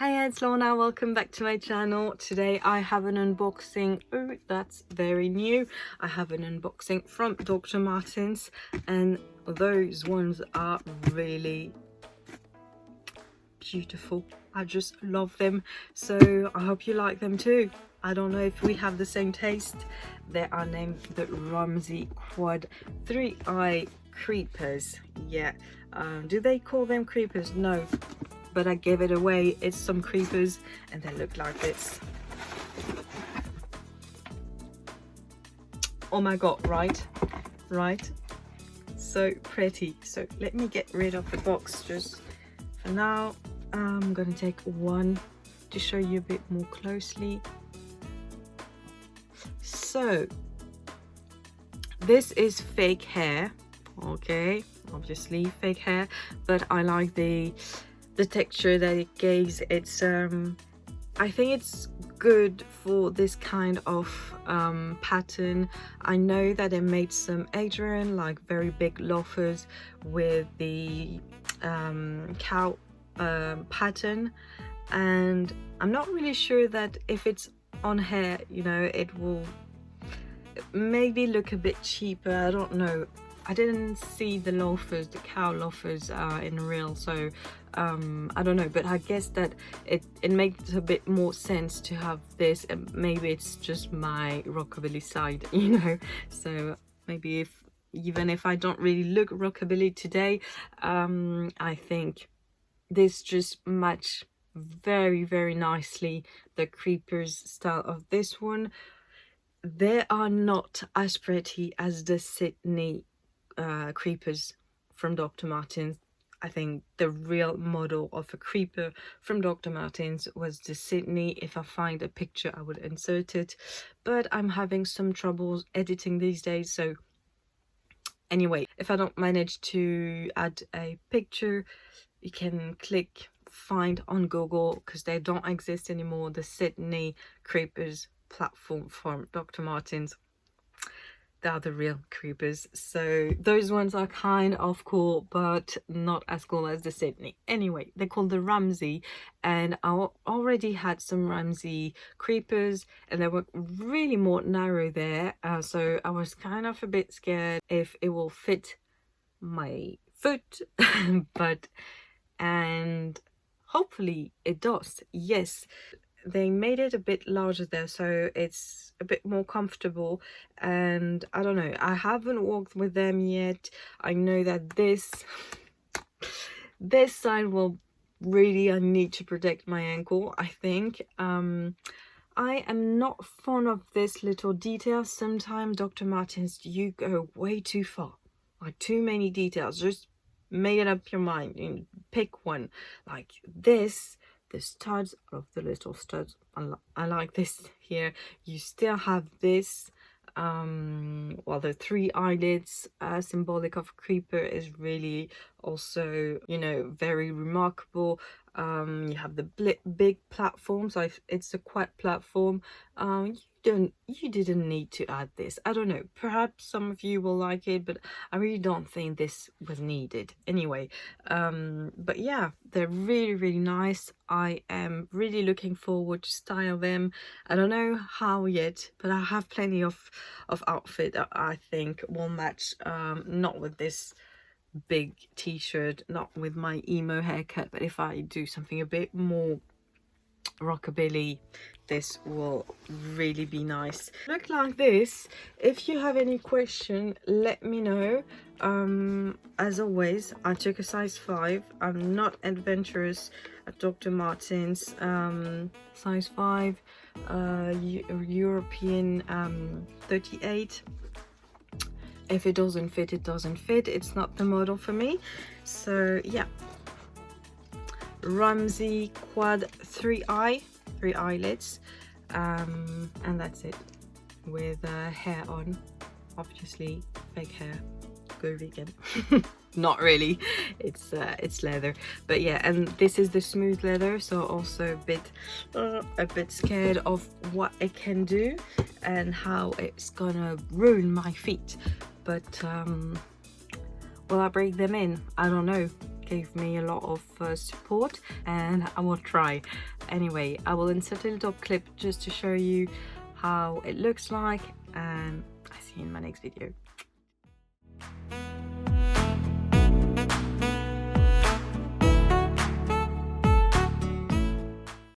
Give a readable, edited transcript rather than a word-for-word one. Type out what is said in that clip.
Hi, it's Lorna. Welcome back to my channel. Today I have an unboxing. Oh, that's very new. I have an unboxing from Dr. Martens, and those ones are really beautiful. I just love them, so I hope you like them too. I don't know if we have the same taste. They are named the Ramsey Quad 3-eye creepers. Yeah, do they call them creepers? No, but I gave it away. It's some creepers and they look like this. Oh my god, right, so pretty. So let me get rid of the box just for now. I'm gonna take one to show you a bit more closely. So this is fake hair, okay, obviously fake hair, but I like the texture that it gives. It's I think it's good for this kind of pattern. I know that they made some Adrian, like very big loafers with the cow pattern, and I'm not really sure that if it's on hair, you know, it will maybe look a bit cheaper. I don't know. I didn't see the loafers, the cow loafers in real, so I don't know, but I guess that it makes a bit more sense to have this, and maybe it's just my rockabilly side, you know, so maybe even if I don't really look rockabilly today, I think this just match very nicely the creepers style of this one. They are not as pretty as the Sydney creepers from Dr. Martens. I think the real model of a creeper from Dr. Martens was the Sydney. If I find a picture, I would insert it, but I'm having some troubles editing these days, so anyway, if I don't manage to add a picture, you can click find on Google, because they don't exist anymore, the Sydney creepers platform from Dr. Martens. They are the real creepers, so those ones are kind of cool, but not as cool as the Sydney. Anyway, they're called the Ramsey, and I already had some Ramsey creepers and they were really more narrow there, so I was kind of a bit scared if it will fit my foot but and hopefully it does. Yes, they made it a bit larger there, so it's a bit more comfortable, and I don't know, I haven't walked with them yet. I know that this side will really, I need to protect my ankle, I think. I am not fond of this little detail. Sometimes Dr. Martens, you go way too far, like too many details. Just make it up your mind and pick one. Like this, the studs of the little studs, I like this here. You still have this well, the 3 eyelids, symbolic of creeper, is really also, you know, very remarkable. You have the big platform, so it's a quad platform. You didn't need to add this. I don't know, perhaps some of you will like it, but I really don't think this was needed anyway. But yeah, they're really nice. I am really looking forward to style them. I don't know how yet, but I have plenty of outfit that I think will match, not with this big t-shirt, not with my emo haircut, but if I do something a bit more rockabilly, this will really be nice. Look like this. If you have any question, let me know. As always, I took a size 5. I'm not adventurous at Dr. Martens. Size 5, European 38. If it doesn't fit, it doesn't fit. It's not the model for me. So yeah, Ramsey Quad 3 eyelids, and that's it, with hair on, obviously fake hair, go vegan. Not really, it's leather, but yeah, and this is the smooth leather, so also a bit scared of what it can do and how it's gonna ruin my feet, but will I break them in? I don't know, gave me a lot of support, and I will try. Anyway, I will insert a little clip just to show you how it looks like, and I see you in my next video.